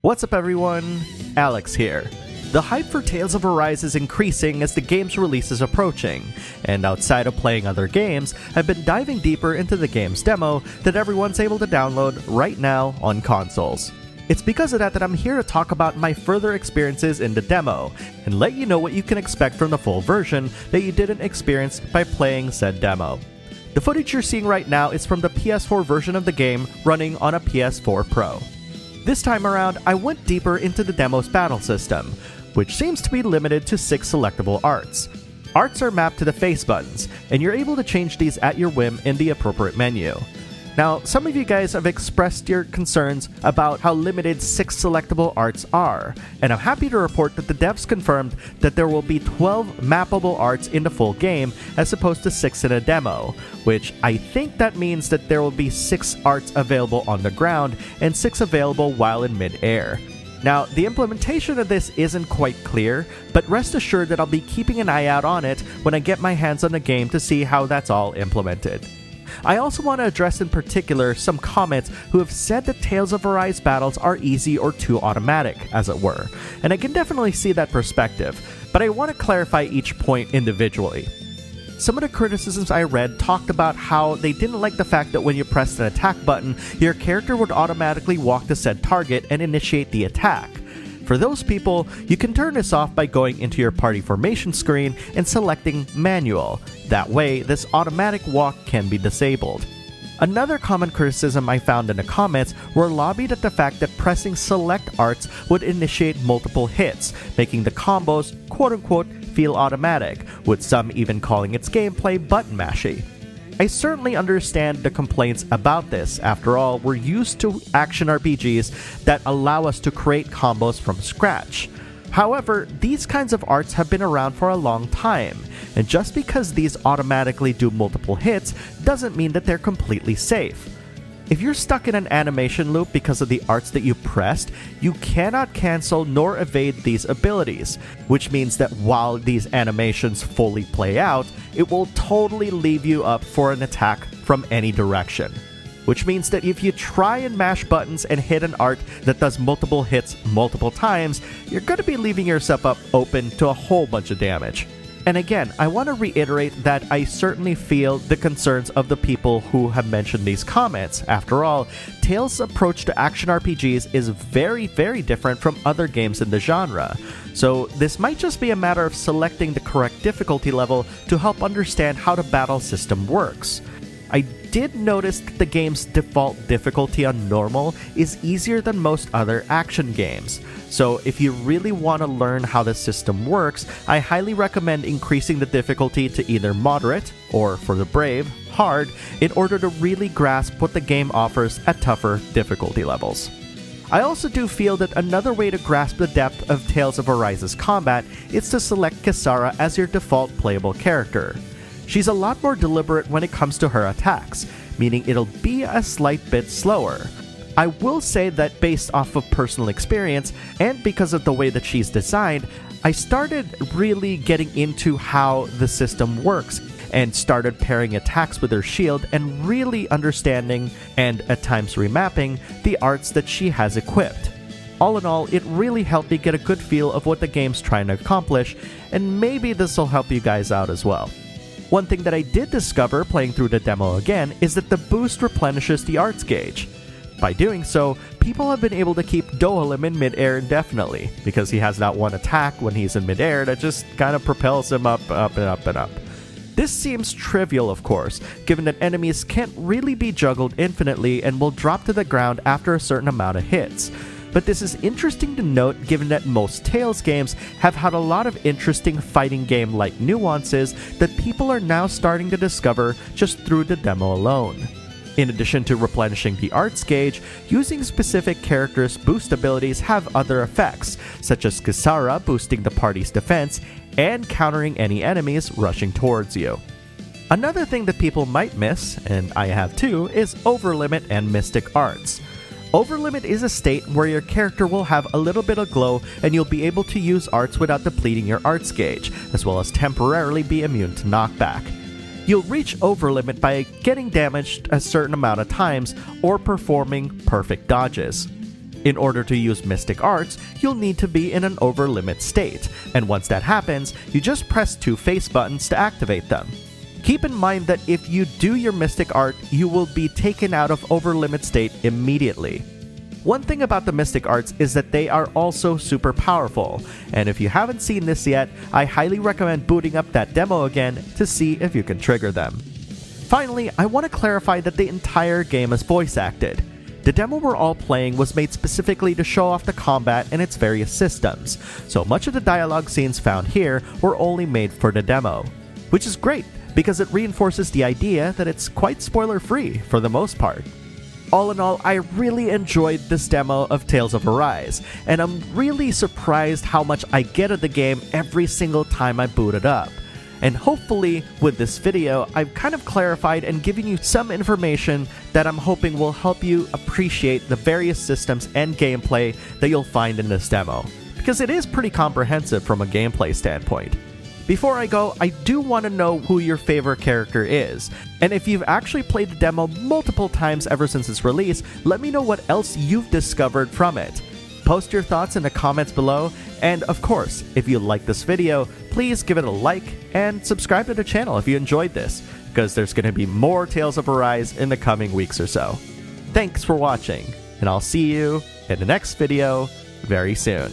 What's up everyone, Alex here. The hype for Tales of Arise is increasing as the game's release is approaching, and outside of playing other games, I've been diving deeper into the game's demo that everyone's able to download right now on consoles. It's because of that I'm here to talk about my further experiences in the demo, and let you know what you can expect from the full version that you didn't experience by playing said demo. The footage you're seeing right now is from the PS4 version of the game running on a PS4 Pro. This time around, I went deeper into the demo's battle system, which seems to be limited to 6 selectable arts. Arts are mapped to the face buttons, and you're able to change these at your whim in the appropriate menu. Now, some of you guys have expressed your concerns about how limited 6 selectable arts are, and I'm happy to report that the devs confirmed that there will be 12 mappable arts in the full game as opposed to 6 in a demo, which I think that means that there will be 6 arts available on the ground and 6 available while in mid-air. Now, the implementation of this isn't quite clear, but rest assured that I'll be keeping an eye out on it when I get my hands on the game to see how that's all implemented. I also want to address in particular some comments who have said that Tales of Arise battles are easy or too automatic, as it were, and I can definitely see that perspective, but I want to clarify each point individually. Some of the criticisms I read talked about how they didn't like the fact that when you pressed an attack button, your character would automatically walk to said target and initiate the attack. For those people, you can turn this off by going into your party formation screen and selecting Manual. That way, this automatic walk can be disabled. Another common criticism I found in the comments were lobbied at the fact that pressing select arts would initiate multiple hits, making the combos quote-unquote feel automatic, with some even calling its gameplay Button-Mashy. I certainly understand the complaints about this. After all, we're used to action RPGs that allow us to create combos from scratch. However, these kinds of arts have been around for a long time, and just because these automatically do multiple hits doesn't mean that they're completely safe. If you're stuck in an animation loop because of the arts that you pressed, you cannot cancel nor evade these abilities, which means that while these animations fully play out, it will totally leave you up for an attack from any direction. Which means that if you try and mash buttons and hit an art that does multiple hits multiple times, you're going to be leaving yourself up open to a whole bunch of damage. And again, I want to reiterate that I certainly feel the concerns of the people who have mentioned these comments. After all, Tales' approach to action RPGs is very, very different from other games in the genre. So this might just be a matter of selecting the correct difficulty level to help understand how the battle system works. I did notice that the game's default difficulty on normal is easier than most other action games. So if you really want to learn how the system works, I highly recommend increasing the difficulty to either moderate, or for the brave, hard, in order to really grasp what the game offers at tougher difficulty levels. I also do feel that another way to grasp the depth of Tales of Arise's combat is to select Kisara as your default playable character. She's a lot more deliberate when it comes to her attacks, meaning it'll be a slight bit slower. I will say that based off of personal experience, and because of the way that she's designed, I started really getting into how the system works, and started pairing attacks with her shield and really understanding, and at times remapping, the arts that she has equipped. All in all, it really helped me get a good feel of what the game's trying to accomplish, and maybe this will help you guys out as well. One thing that I did discover playing through the demo again is that the boost replenishes the arts gauge. By doing so, people have been able to keep Dohalim in mid-air indefinitely, because he has that one attack when he's in mid-air that just kind of propels him up and up and up. This seems trivial, of course, given that enemies can't really be juggled infinitely and will drop to the ground after a certain amount of hits. But this is interesting to note given that most Tales games have had a lot of interesting fighting game-like nuances that people are now starting to discover just through the demo alone. In addition to replenishing the arts gauge, using specific characters' boost abilities have other effects, such as Kisara boosting the party's defense and countering any enemies rushing towards you. Another thing that people might miss, and I have too, is Overlimit and Mystic Arts. Overlimit is a state where your character will have a little bit of glow and you'll be able to use arts without depleting your arts gauge, as well as temporarily be immune to knockback. You'll reach Overlimit by getting damaged a certain amount of times or performing perfect dodges. In order to use Mystic Arts, you'll need to be in an overlimit state, and once that happens, you just press 2 face buttons to activate them. Keep in mind that if you do your Mystic Art, you will be taken out of overlimit state immediately. One thing about the Mystic Arts is that they are also super powerful, and if you haven't seen this yet, I highly recommend booting up that demo again to see if you can trigger them. Finally, I want to clarify that the entire game is voice acted. The demo we're all playing was made specifically to show off the combat and its various systems, so much of the dialogue scenes found here were only made for the demo. Which is great, because it reinforces the idea that it's quite spoiler-free for the most part. All in all, I really enjoyed this demo of Tales of Arise, and I'm really surprised how much I get of the game every single time I boot it up. And hopefully, with this video, I've kind of clarified and given you some information that I'm hoping will help you appreciate the various systems and gameplay that you'll find in this demo, because it is pretty comprehensive from a gameplay standpoint. Before I go, I do want to know who your favorite character is, and if you've actually played the demo multiple times ever since its release, let me know what else you've discovered from it. Post your thoughts in the comments below, and of course, if you like this video, please give it a like and subscribe to the channel if you enjoyed this, because there's going to be more Tales of Arise in the coming weeks or so. Thanks for watching, and I'll see you in the next video very soon.